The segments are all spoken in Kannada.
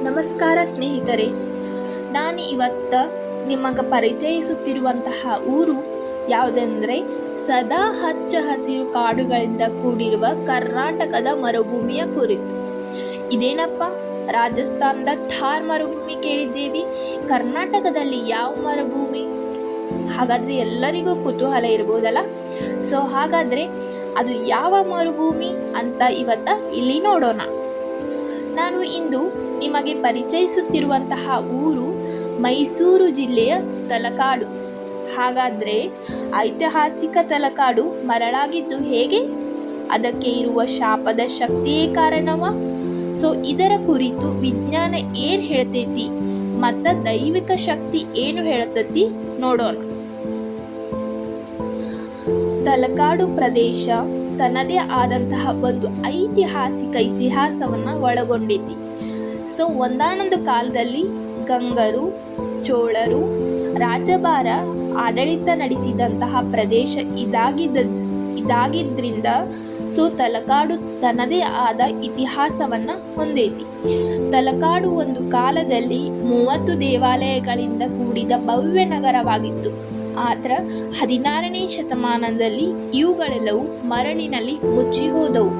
ನಮಸ್ಕಾರ ಸ್ನೇಹಿತರೆ, ನಾನು ಇವತ್ತು ನಿಮಗೆ ಪರಿಚಯಿಸುತ್ತಿರುವಂತಹ ಊರು ಯಾವುದೆಂದರೆ ಸದಾ ಹಚ್ಚ ಹಸಿರು ಕಾಡುಗಳಿಂದ ಕೂಡಿರುವ ಕರ್ನಾಟಕದ ಮರುಭೂಮಿಯ ಕುರಿತು. ಇದೇನಪ್ಪ, ರಾಜಸ್ಥಾನದ ಥಾರ್ ಮರುಭೂಮಿ ಕೇಳಿದ್ದೀವಿ, ಕರ್ನಾಟಕದಲ್ಲಿ ಯಾವ ಮರುಭೂಮಿ? ಹಾಗಾದರೆ ಎಲ್ಲರಿಗೂ ಕುತೂಹಲ ಇರ್ಬೋದಲ್ಲ. ಹಾಗಾದರೆ ಅದು ಯಾವ ಮರುಭೂಮಿ ಅಂತ ಇವತ್ತು ಇಲ್ಲಿ ನೋಡೋಣ. ನಾನು ಇಂದು ನಿಮಗೆ ಪರಿಚಯಿಸುತ್ತಿರುವಂತಹ ಊರು ಮೈಸೂರು ಜಿಲ್ಲೆಯ ತಲಕಾಡು. ಹಾಗಾದರೆ ಐತಿಹಾಸಿಕ ತಲಕಾಡು ಮರಳಾಗಿದ್ದು ಹೇಗೆ? ಅದಕ್ಕೆ ಇರುವ ಶಾಪದ ಶಕ್ತಿಯೇ ಕಾರಣವಾ? ಇದರ ಕುರಿತು ವಿಜ್ಞಾನ ಏನು ಹೇಳ್ತೈತಿ ಮತ್ತು ದೈವಿಕ ಶಕ್ತಿ ಏನು ಹೇಳ್ತೈತಿ ನೋಡೋಣ. ತಲಕಾಡು ಪ್ರದೇಶ ತನ್ನದೇ ಆದಂತಹ ಒಂದು ಐತಿಹಾಸಿಕ ಇತಿಹಾಸವನ್ನು ಒಳಗೊಂಡೈತಿ. ಒಂದಾನೊಂದು ಕಾಲದಲ್ಲಿ ಗಂಗರು, ಚೋಳರು ರಾಜಭಾರ ಆಡಳಿತ ನಡೆಸಿದಂತಹ ಪ್ರದೇಶ ಇದಾಗಿದ್ದರಿಂದ ತಲಕಾಡು ತನ್ನದೇ ಆದ ಇತಿಹಾಸವನ್ನು ಹೊಂದೈತಿ. ತಲಕಾಡು ಒಂದು ಕಾಲದಲ್ಲಿ 30 ದೇವಾಲಯಗಳಿಂದ ಕೂಡಿದ ಭವ್ಯ ನಗರವಾಗಿತ್ತು. ಆದ್ರೆ 16ನೇ ಶತಮಾನದಲ್ಲಿ ಇವುಗಳೆಲ್ಲವೂ ಮರಳಿನಲ್ಲಿ ಮುಚ್ಚಿ ಹೋದವು.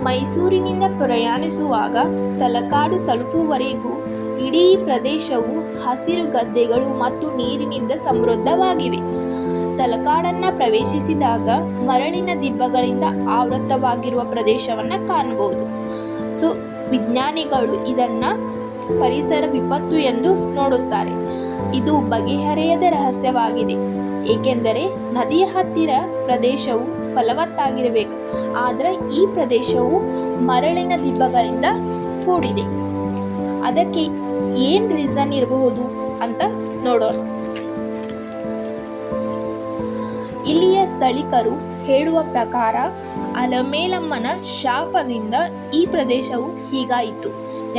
ಮೈಸೂರಿನಿಂದ ಪ್ರಯಾಣಿಸುವಾಗ ತಲಕಾಡು ತಲುಪುವವರೆಗೂ ಇಡೀ ಪ್ರದೇಶವು ಹಸಿರು ಗದ್ದೆಗಳು ಮತ್ತು ನೀರಿನಿಂದ ಸಮೃದ್ಧವಾಗಿವೆ. ತಲಕಾಡನ್ನು ಪ್ರವೇಶಿಸಿದಾಗ ಮರಳಿನ ದಿಬ್ಬಗಳಿಂದ ಆವೃತವಾಗಿರುವ ಪ್ರದೇಶವನ್ನು ಕಾಣಬಹುದು. ವಿಜ್ಞಾನಿಗಳು ಇದನ್ನು ಪರಿಸರ ವಿಪತ್ತು ಎಂದು ನೋಡುತ್ತಾರೆ. ಇದು ಬಗೆಹರೆಯದ ರಹಸ್ಯವಾಗಿದೆ, ಏಕೆಂದರೆ ನದಿಯ ಹತ್ತಿರ ಪ್ರದೇಶವು ಫಲವತ್ತಾಗಿರಬೇಕು, ಆದರೆ ಈ ಪ್ರದೇಶವು ಮರಳಿನ ದಿಬ್ಬಗಳಿಂದ ಕೂಡಿದೆ. ಅದಕ್ಕೆ ಏನು ರೀಸನ್ ಇರಬಹುದು ಅಂತ ನೋಡೋಣ. ಇಲ್ಲಿಯ ಸ್ಥಳೀಕರು ಹೇಳುವ ಪ್ರಕಾರ ಅಲಮೇಲಮ್ಮನ ಶಾಪದಿಂದ ಈ ಪ್ರದೇಶವು ಹೀಗಾಯಿತು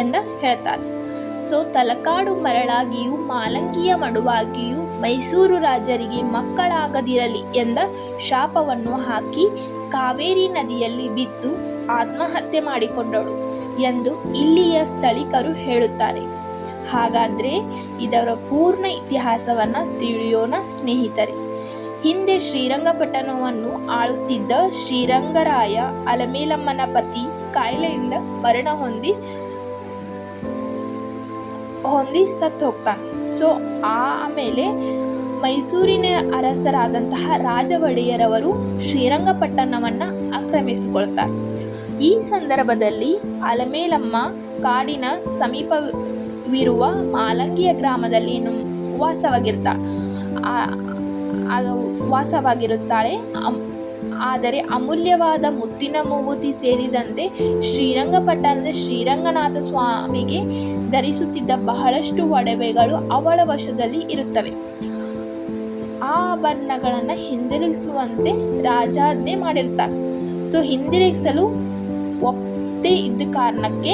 ಎಂದು ಹೇಳ್ತಾರೆ. ತಲಕಾಡು ಮರಳಾಗಿಯೂ ಮಾಲಂಗಿಯ ಮಡುವಾಗಿಯೂ ಮೈಸೂರು ರಾಜರಿಗೆ ಮಕ್ಕಳಾಗದಿರಲಿ ಎಂದ ಶಾಪವನ್ನು ಹಾಕಿ ಕಾವೇರಿ ನದಿಯಲ್ಲಿ ಬಿದ್ದು ಆತ್ಮಹತ್ಯೆ ಮಾಡಿಕೊಂಡಳು ಎಂದು ಇಲ್ಲಿಯ ಸ್ಥಳೀಕರು ಹೇಳುತ್ತಾರೆ. ಹಾಗಾದರೆ ಇದರ ಪೂರ್ಣ ಇತಿಹಾಸವನ್ನು ತಿಳಿಯೋಣ ಸ್ನೇಹಿತರೆ. ಹಿಂದೆ ಶ್ರೀರಂಗಪಟ್ಟಣವನ್ನು ಆಳುತ್ತಿದ್ದ ಶ್ರೀರಂಗರಾಯ ಅಲಮೇಲಮ್ಮನ ಪತಿ ಕಾಯಿಲೆಯಿಂದ ಮರಣ ಹೊಂದಿ ಸತ್ತು ಹೋಗ್ತಾನೆ. ಆಮೇಲೆ ಮೈಸೂರಿನ ಅರಸರಾದಂತಹ ರಾಜ ಒಡೆಯರವರು ಶ್ರೀರಂಗಪಟ್ಟಣವನ್ನು ಆಕ್ರಮಿಸಿಕೊಳ್ತಾರೆ. ಈ ಸಂದರ್ಭದಲ್ಲಿ ಅಲಮೇಲಮ್ಮ ಕಾಡಿನ ಸಮೀಪವಿರುವ ಮಾಲಂಗಿಯ ಗ್ರಾಮದಲ್ಲಿ ವಾಸವಾಗಿರುತ್ತಾಳೆ. ಆದರೆ ಅಮೂಲ್ಯವಾದ ಮುತ್ತಿನ ಮೂಗುತಿ ಸೇರಿದಂತೆ ಶ್ರೀರಂಗಪಟ್ಟಣದ ಶ್ರೀರಂಗನಾಥ ಸ್ವಾಮಿಗೆ ಧರಿಸುತ್ತಿದ್ದ ಬಹಳಷ್ಟು ಒಡವೆಗಳು ಅವಳ ವಶದಲ್ಲಿ ಇರುತ್ತವೆ. ಆ ಆಭರಣಗಳನ್ನು ಹಿಂದಿರುಗಿಸುವಂತೆ ರಾಜಾಜ್ಞೆ ಮಾಡಿರ್ತಾರೆ. ಹಿಂದಿರುಗಿಸಲು ಒಪ್ಪದೇ ಇದ್ದ ಕಾರಣಕ್ಕೆ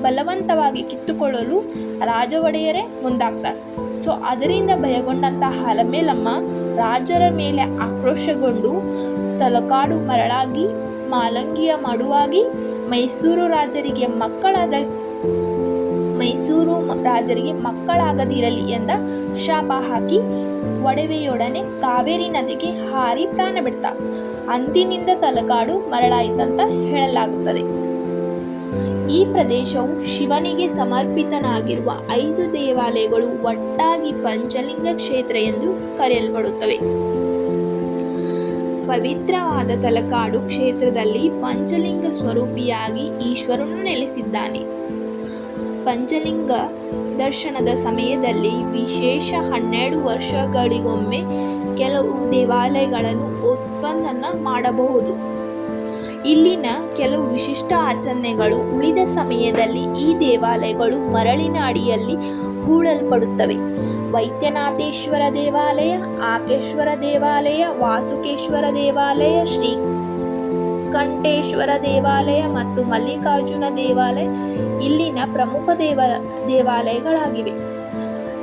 ಬಲವಂತವಾಗಿ ಕಿತ್ತುಕೊಳ್ಳಲು ರಾಜ ಒಡೆಯರೇ ಮುಂದಾಗ್ತಾರೆ. ಅದರಿಂದ ಭಯಗೊಂಡಂತಹ ಅಲಮೇಲಮ್ಮ ರಾಜರ ಮೇಲೆ ಆಕ್ರೋಶಗೊಂಡು ತಲಕಾಡು ಮರಳಾಗಿ ಮಾಲಂಗಿಯ ಮಡುವಾಗಿ ಮೈಸೂರು ರಾಜರಿಗೆ ಮಕ್ಕಳಾಗದಿರಲಿ ಎಂದ ಶಾಪ ಹಾಕಿ ಒಡವೆಯೊಡನೆ ಕಾವೇರಿ ನದಿಗೆ ಹಾರಿ ಪ್ರಾಣ ಬಿಡ್ತಾಳೆ. ಅಂದಿನಿಂದ ತಲಕಾಡು ಮರಳಾಯಿತಂತ ಹೇಳಲಾಗುತ್ತದೆ. ಈ ಪ್ರದೇಶವು ಶಿವನಿಗೆ ಸಮರ್ಪಿತನಾಗಿರುವ 5 ದೇವಾಲಯಗಳು ಒಟ್ಟಾಗಿ ಪಂಚಲಿಂಗ ಕ್ಷೇತ್ರ ಎಂದು ಕರೆಯಲ್ಪಡುತ್ತವೆ. ಪವಿತ್ರವಾದ ತಲಕಾಡು ಕ್ಷೇತ್ರದಲ್ಲಿ ಪಂಚಲಿಂಗ ಸ್ವರೂಪಿಯಾಗಿ ಈಶ್ವರನು ನೆಲೆಸಿದ್ದಾನೆ. ಪಂಚಲಿಂಗ ದರ್ಶನದ ಸಮಯದಲ್ಲಿ ವಿಶೇಷ 12 ವರ್ಷಗಳಿಗೊಮ್ಮೆ ಕೆಲವು ದೇವಾಲಯಗಳನ್ನು ಉತ್ಪನ್ನ ಮಾಡಬಹುದು. ಇಲ್ಲಿನ ಕೆಲವು ವಿಶಿಷ್ಟ ಆಚರಣೆಗಳು ಉಳಿದ ಸಮಯದಲ್ಲಿ ಈ ದೇವಾಲಯಗಳು ಮರಳಿನ ಅಡಿಯಲ್ಲಿ ಹೂಳಲ್ಪಡುತ್ತವೆ. ವೈದ್ಯನಾಥೇಶ್ವರ ದೇವಾಲಯ, ಆಕೇಶ್ವರ ದೇವಾಲಯ, ವಾಸುಕೇಶ್ವರ ದೇವಾಲಯ, ಶ್ರೀಕಂಠೇಶ್ವರ ದೇವಾಲಯ ಮತ್ತು ಮಲ್ಲಿಕಾರ್ಜುನ ದೇವಾಲಯ ಇಲ್ಲಿನ ಪ್ರಮುಖ ದೇವಾಲಯಗಳಾಗಿವೆ.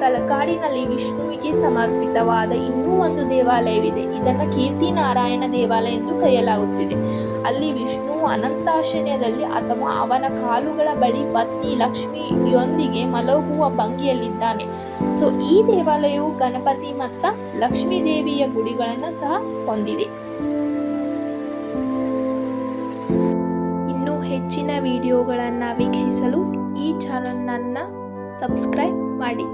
ತಲಕಾಡಿನಲ್ಲಿ ವಿಷ್ಣುವಿಗೆ ಸಮರ್ಪಿತವಾದ ಇನ್ನೂ ಒಂದು ದೇವಾಲಯವಿದೆ. ಇದನ್ನು ಕೀರ್ತಿನಾರಾಯಣ ದೇವಾಲಯ ಎಂದು ಕರೆಯಲಾಗುತ್ತಿದೆ. ಅಲ್ಲಿ ವಿಷ್ಣು ಅನಂತಾಶಯನದಲ್ಲಿ ಅಥವಾ ಅವನ ಕಾಲುಗಳ ಬಳಿ ಪತ್ನಿ ಲಕ್ಷ್ಮಿಯೊಂದಿಗೆ ಮಲಗುವ ಭಂಗಿಯಲ್ಲಿದ್ದಾನೆ. ಸೊ ಈ ದೇವಾಲಯವು ಗಣಪತಿ ಮತ್ತು ಲಕ್ಷ್ಮೀ ದೇವಿಯ ಗುಡಿಗಳನ್ನು ಸಹ ಹೊಂದಿದೆ. ಇನ್ನೂ ಹೆಚ್ಚಿನ ವಿಡಿಯೋಗಳನ್ನು ವೀಕ್ಷಿಸಲು ಈ ಚಾನಲನ್ನು ಸಬ್ಸ್ಕ್ರೈಬ್ ಮಾಡಿ.